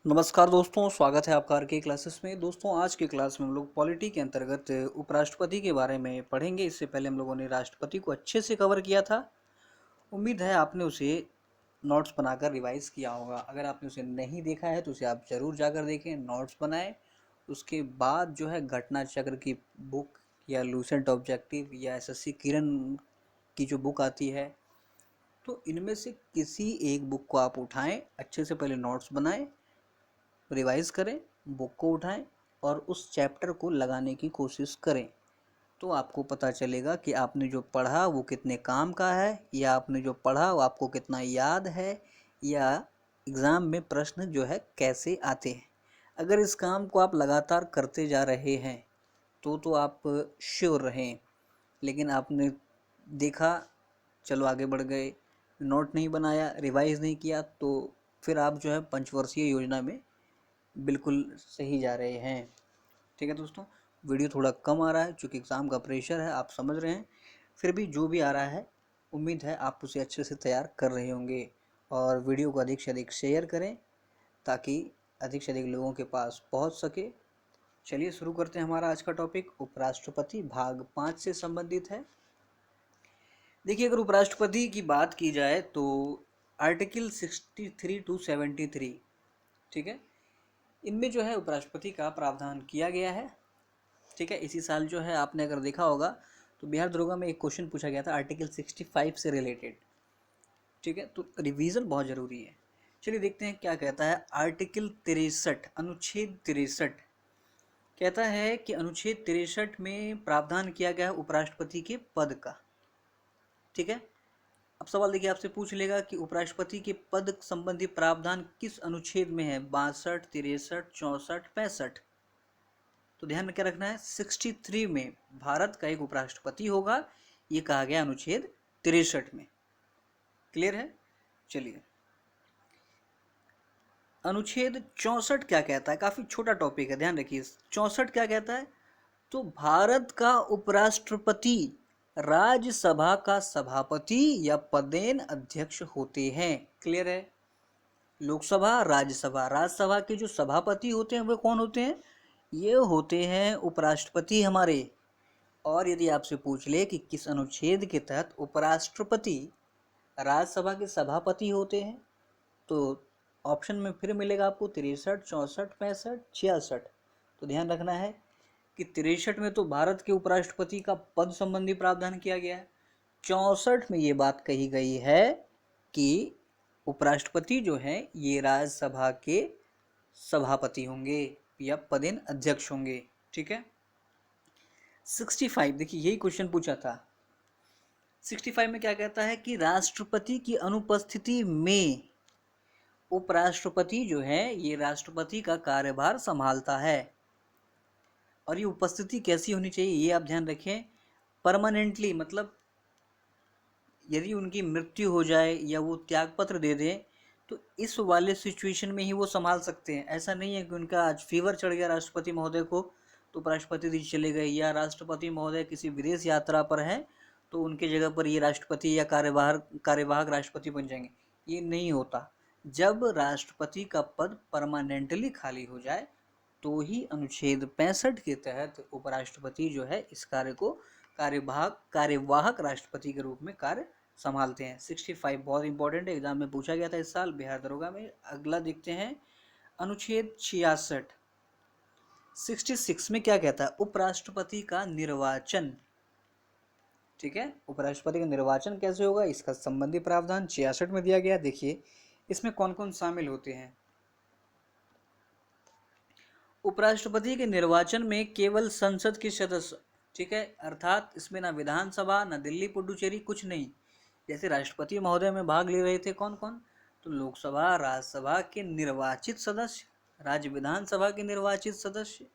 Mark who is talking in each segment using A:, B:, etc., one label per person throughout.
A: नमस्कार दोस्तों, स्वागत है आपका आर के क्लासेस में। दोस्तों, आज की क्लास में हम लोग पॉलिटी के अंतर्गत उपराष्ट्रपति के बारे में पढ़ेंगे। इससे पहले हम लोगों ने राष्ट्रपति को अच्छे से कवर किया था। उम्मीद है आपने उसे नोट्स बनाकर रिवाइज किया होगा। अगर आपने उसे नहीं देखा है तो उसे आप ज़रूर जाकर देखें, नोट्स बनाएं। उसके बाद जो है घटना चक्र की बुक या लूसेंट ऑब्जेक्टिव या एसएससी किरण की जो बुक आती है, तो इनमें से किसी एक बुक को आप उठाएं, अच्छे से पहले नोट्स बनाएं, रिवाइज करें, बुक को उठाएं और उस चैप्टर को लगाने की कोशिश करें। तो आपको पता चलेगा कि आपने जो पढ़ा वो कितने काम का है, या आपने जो पढ़ा वो आपको कितना याद है, या एग्ज़ाम में प्रश्न जो है कैसे आते हैं। अगर इस काम को आप लगातार करते जा रहे हैं तो आप श्योर रहें। लेकिन आपने देखा, चलो आगे बढ़ गए, नोट नहीं बनाया, रिवाइज नहीं किया, तो फिर आप जो है पंचवर्षीय योजना में बिल्कुल सही जा रहे हैं। ठीक है दोस्तों, वीडियो थोड़ा कम आ रहा है क्योंकि एग्ज़ाम का प्रेशर है, आप समझ रहे हैं। फिर भी जो भी आ रहा है, उम्मीद है आप उसे अच्छे से तैयार कर रहे होंगे। और वीडियो को अधिक से अधिक शेयर करें ताकि अधिक से अधिक लोगों के पास पहुंच सके। चलिए शुरू करते हैं। हमारा आज का टॉपिक उपराष्ट्रपति भाग 5 से संबंधित है। देखिए, अगर उपराष्ट्रपति की बात की जाए तो आर्टिकल 63 टू 73, ठीक है, इनमें जो है उपराष्ट्रपति का प्रावधान किया गया है। ठीक है, इसी साल जो है आपने अगर देखा होगा तो बिहार दरोगा में एक क्वेश्चन पूछा गया था आर्टिकल 65 से रिलेटेड। ठीक है, तो रिवीजन बहुत ज़रूरी है। चलिए देखते हैं क्या कहता है। आर्टिकल 63, अनुच्छेद 63 कहता है कि अनुच्छेद 63 में प्रावधान किया गया है उपराष्ट्रपति के पद का। ठीक है, अब सवाल देखिए, आपसे पूछ लेगा कि उपराष्ट्रपति के पद संबंधी प्रावधान किस अनुच्छेद में है, 62, 63, 64, 65। तो ध्यान में क्या रखना है, 63 में भारत का एक उपराष्ट्रपति होगा, ये कहा गया अनुच्छेद 63 में। क्लियर है। चलिए, अनुच्छेद 64 क्या कहता है, काफी छोटा टॉपिक है, ध्यान रखिए। 64 क्या कहता है, तो भारत का उपराष्ट्रपति राज्यसभा का सभापति या पदेन अध्यक्ष होते हैं। क्लियर है। लोकसभा, राज्यसभा, राज्यसभा के जो सभापति होते हैं वे कौन होते हैं, ये होते हैं उपराष्ट्रपति हमारे। और यदि आपसे पूछ ले कि किस अनुच्छेद के तहत उपराष्ट्रपति राज्यसभा के सभापति होते हैं, तो ऑप्शन में फिर मिलेगा आपको 63, 64, 65, 66। तो ध्यान रखना है कि 63 में तो भारत के उपराष्ट्रपति का पद संबंधी प्रावधान किया गया है। 64 में ये बात कही गई है कि उपराष्ट्रपति जो है ये राज्यसभा के सभापति होंगे या पदेन अध्यक्ष होंगे। ठीक है। 65, देखिए यही क्वेश्चन पूछा था। 65 में क्या कहता है कि राष्ट्रपति की अनुपस्थिति में उपराष्ट्रपति जो है ये राष्ट्रपति का कार्यभार संभालता है। और ये उपस्थिति कैसी होनी चाहिए, ये आप ध्यान रखें। परमानेंटली, मतलब यदि उनकी मृत्यु हो जाए या वो त्यागपत्र दे दें तो इस वाले सिचुएशन में ही वो संभाल सकते हैं। ऐसा नहीं है कि उनका आज फीवर चढ़ गया राष्ट्रपति महोदय को तो उपराष्ट्रपति जी चले गए, या राष्ट्रपति महोदय किसी विदेश यात्रा पर हैं तो उनके जगह पर ये राष्ट्रपति या कार्यवाहक राष्ट्रपति बन जाएंगे। ये नहीं होता। जब राष्ट्रपति का पद परमानेंटली खाली हो जाए तो ही अनुच्छेद 65 के तहत उपराष्ट्रपति जो है इस कार्य को कार्यवाहक राष्ट्रपति के रूप में कार्य संभालते हैं। 65 बहुत इंपॉर्टेंट है, एग्जाम में पूछा गया था इस साल बिहार दरोगा में। अगला देखते हैं अनुच्छेद 66। 66 में क्या कहता है, उपराष्ट्रपति का निर्वाचन। ठीक है, उपराष्ट्रपति का निर्वाचन कैसे होगा, इसका संबंधी प्रावधान 66 में दिया गया। देखिए इसमें कौन कौन शामिल होते हैं। उपराष्ट्रपति के निर्वाचन में केवल संसद के सदस्य, ठीक है, अर्थात इसमें ना विधानसभा ना दिल्ली पुडुचेरी, कुछ नहीं। जैसे राष्ट्रपति महोदय में भाग ले रहे थे कौन कौन, तो लोकसभा राज्यसभा के निर्वाचित सदस्य, राज्य विधानसभा के निर्वाचित सदस्य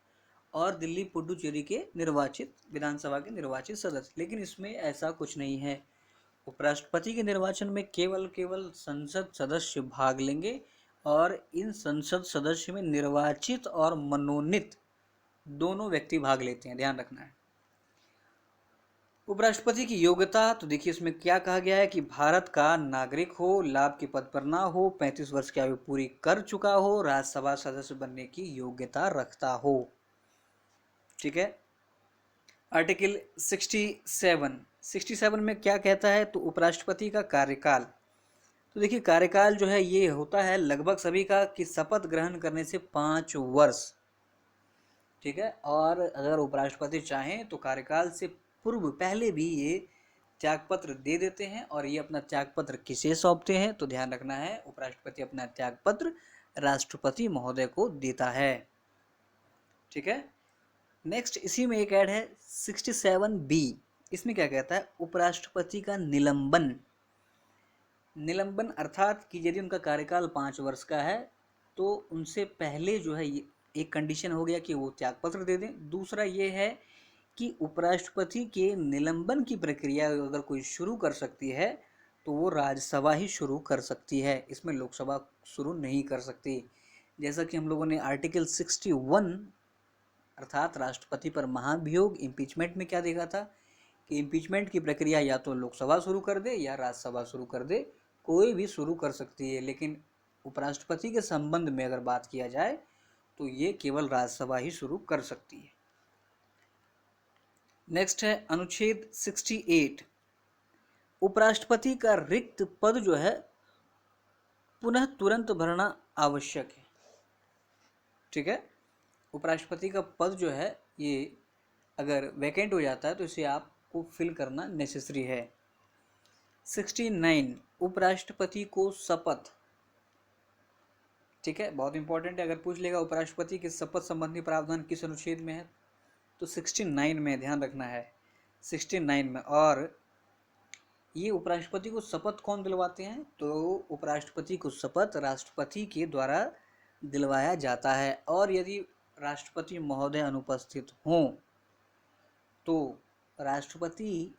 A: और दिल्ली पुडुचेरी के निर्वाचित विधानसभा के निर्वाचित सदस्य। लेकिन इसमें ऐसा कुछ नहीं है। उपराष्ट्रपति के निर्वाचन में केवल संसद सदस्य भाग लेंगे और इन संसद सदस्य में निर्वाचित और मनोनीत दोनों व्यक्ति भाग लेते हैं, ध्यान रखना है। उपराष्ट्रपति की योग्यता तो देखिए इसमें क्या कहा गया है कि भारत का नागरिक हो, लाभ के पद पर ना हो, 35 वर्ष की आयु पूरी कर चुका हो, राज्यसभा सदस्य बनने की योग्यता रखता हो। ठीक है। आर्टिकल 67 में क्या कहता है, तो उपराष्ट्रपति का कार्यकाल। तो देखिए कार्यकाल जो है ये होता है लगभग सभी का कि शपथ ग्रहण करने से 5 वर्ष। ठीक है। और अगर उपराष्ट्रपति चाहें तो कार्यकाल से पूर्व पहले भी ये त्यागपत्र दे देते हैं। और ये अपना त्यागपत्र किसे सौंपते हैं, तो ध्यान रखना है उपराष्ट्रपति अपना त्यागपत्र राष्ट्रपति महोदय को देता है। ठीक है। नेक्स्ट इसी में एक ऐड है 67B। इसमें क्या कहता है, उपराष्ट्रपति का निलंबन। निलंबन अर्थात कि यदि उनका कार्यकाल 5 वर्ष का है तो उनसे पहले जो है एक कंडीशन हो गया कि वो त्यागपत्र दे दें। दूसरा ये है कि उपराष्ट्रपति के निलंबन की प्रक्रिया अगर कोई शुरू कर सकती है तो वो राज्यसभा ही शुरू कर सकती है, इसमें लोकसभा शुरू नहीं कर सकती। जैसा कि हम लोगों ने आर्टिकल 61 अर्थात राष्ट्रपति पर महाभियोग इम्पीचमेंट में क्या देखा था कि इम्पीचमेंट की प्रक्रिया या तो लोकसभा शुरू कर दे या राज्यसभा शुरू कर दे, कोई भी शुरू कर सकती है। लेकिन उपराष्ट्रपति के संबंध में अगर बात किया जाए तो ये केवल राज्यसभा ही शुरू कर सकती है। नेक्स्ट है अनुच्छेद 68। उपराष्ट्रपति का रिक्त पद जो है पुनः तुरंत भरना आवश्यक है। ठीक है। उपराष्ट्रपति का पद जो है ये अगर वैकेंट हो जाता है तो इसे आपको फिल करना नेसेसरी है। 69 उपराष्ट्रपति को शपथ। ठीक है, बहुत इंपॉर्टेंट है। अगर पूछ लेगा उपराष्ट्रपति के शपथ संबंधी प्रावधान किस अनुच्छेद में है, तो 69 में ध्यान रखना है, 69 में। और ये उपराष्ट्रपति को शपथ कौन दिलवाते हैं, तो उपराष्ट्रपति को शपथ राष्ट्रपति के द्वारा दिलवाया जाता है। और यदि राष्ट्रपति महोदय अनुपस्थित हों तो राष्ट्रपति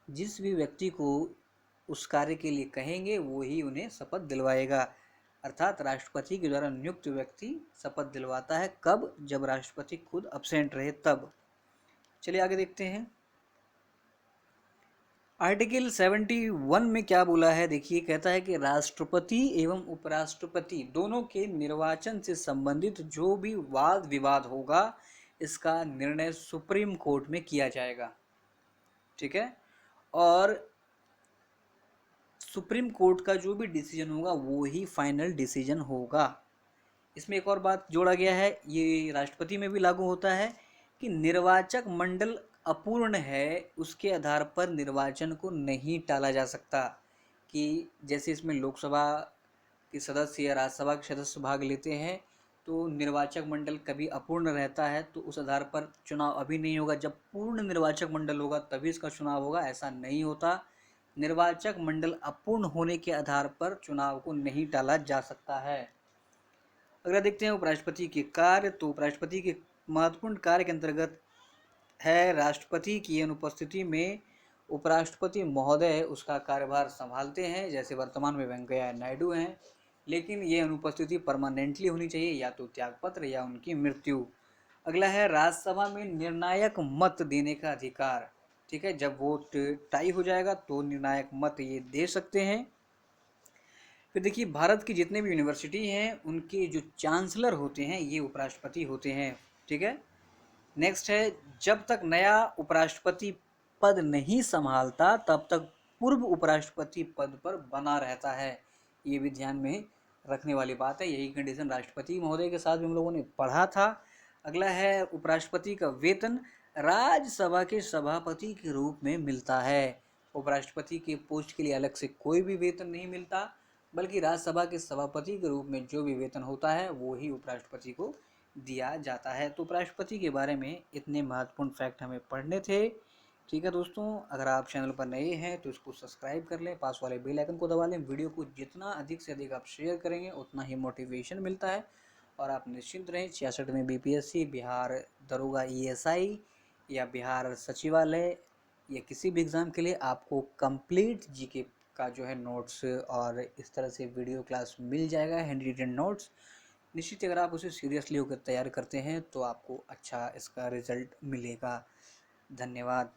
A: जिस भी व्यक्ति को उस कार्य के लिए कहेंगे वो ही उन्हें शपथ दिलवाएगा। अर्थात राष्ट्रपति के द्वारा नियुक्त व्यक्ति शपथ दिलवाता है। कब, जब राष्ट्रपति खुद अब्सेंट रहे तब। चलिए आगे देखते हैं। आर्टिकल 71 में क्या बोला है, देखिए कहता है कि राष्ट्रपति एवं उपराष्ट्रपति दोनों के निर्वाचन से संबंधित जो भी वाद विवाद होगा इसका निर्णय सुप्रीम कोर्ट में किया जाएगा। ठीक है। और सुप्रीम कोर्ट का जो भी डिसीजन होगा वो ही फाइनल डिसीजन होगा। इसमें एक और बात जोड़ा गया है, ये राष्ट्रपति में भी लागू होता है कि निर्वाचक मंडल अपूर्ण है उसके आधार पर निर्वाचन को नहीं टाला जा सकता। कि जैसे इसमें लोकसभा के सदस्य या राज्यसभा के सदस्य भाग लेते हैं तो निर्वाचक मंडल कभी अपूर्ण रहता है तो उस आधार पर चुनाव अभी नहीं होगा, जब पूर्ण निर्वाचक मंडल होगा तभी इसका चुनाव होगा, ऐसा नहीं होता। निर्वाचक मंडल अपूर्ण होने के आधार पर चुनाव को नहीं टाला जा सकता है। अगर देखते हैं उपराष्ट्रपति के कार्य, तो उपराष्ट्रपति के महत्वपूर्ण कार्य के अंतर्गत है राष्ट्रपति की अनुपस्थिति में उपराष्ट्रपति महोदय उसका कार्यभार संभालते हैं। जैसे वर्तमान में वेंकैया नायडू हैं, लेकिन ये अनुपस्थिति परमानेंटली होनी चाहिए, या तो त्यागपत्र या उनकी मृत्यु। अगला है राज्यसभा में निर्णायक मत देने का अधिकार। ठीक है, जब वोट टाई हो जाएगा तो निर्णायक मत ये दे सकते हैं। फिर देखिए भारत की जितने भी यूनिवर्सिटी हैं उनके जो चांसलर होते हैं ये उपराष्ट्रपति होते हैं। ठीक है। नेक्स्ट है, जब तक नया उपराष्ट्रपति पद नहीं संभालता तब तक पूर्व उपराष्ट्रपति पद पर बना रहता है। ये भी ध्यान में रखने वाली बात है। यही कंडीशन राष्ट्रपति महोदय के साथ भी हम लोगों ने पढ़ा था। अगला है उपराष्ट्रपति का वेतन राज्यसभा के सभापति के रूप में मिलता है। उपराष्ट्रपति के पोस्ट के लिए अलग से कोई भी वेतन नहीं मिलता, बल्कि राज्यसभा के सभापति के रूप में जो भी वेतन होता है वो ही उपराष्ट्रपति को दिया जाता है। तो उपराष्ट्रपति के बारे में इतने महत्वपूर्ण फैक्ट हमें पढ़ने थे। ठीक है दोस्तों, अगर आप चैनल पर नए हैं तो इसको सब्सक्राइब कर लें, पास वाले बेल आइकन को दबा लें। वीडियो को जितना अधिक से अधिक आप शेयर करेंगे उतना ही मोटिवेशन मिलता है। और आप निश्चिंत रहें, 66 में बीपीएससी, बिहार दरोगा ईएसआई या बिहार सचिवालय या किसी भी एग्ज़ाम के लिए आपको कंप्लीट जीके का जो है नोट्स और इस तरह से वीडियो क्लास मिल जाएगा, हैंड रिटन नोट्स। निश्चित अगर आप उसे सीरियसली होकर तैयार करते हैं तो आपको अच्छा इसका रिजल्ट मिलेगा। धन्यवाद।